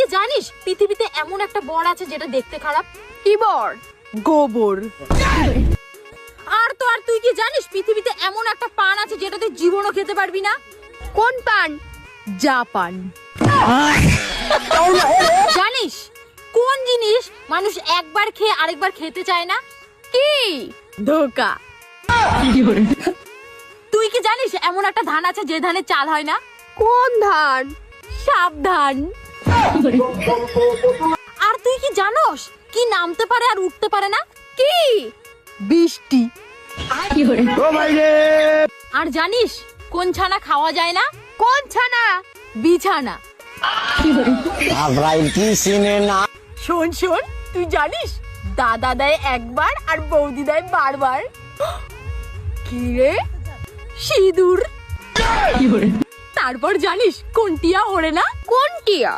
কি জানিস পৃথিবীতে এমন একটা বর আছে যেটা দেখতে খারাপ? কি বর? গোবর। আর তুই কি জানিস পৃথিবীতে এমন একটা পান আছে যেটা তুই জীবনও খেতে পারবি না? কোন পান? জাপান। জানিস কোন জিনিস মানুষ একবার খেয়ে আরেকবার খেতে চায় না? কি? ধোকা। তুই কি জানিস এমন একটা ধান আছে যে ধানে চাল হয় না? কোন ধান? সাবধান। আর তুই কি জানোস কি নামতে পারে আর উঠতে পারে না? কি? বৃষ্টি। আর জানিস কোন ছানা খাওয়া যায় না? কোন ছানা? বিছানা। শোন তুই জানিস দাদা দেয় একবার আর বৌদি দেয় বারবার। কি রে? সিঁদুর। তারপর জানিস কোন টিয়া ওড়ে না? কোন টিয়া?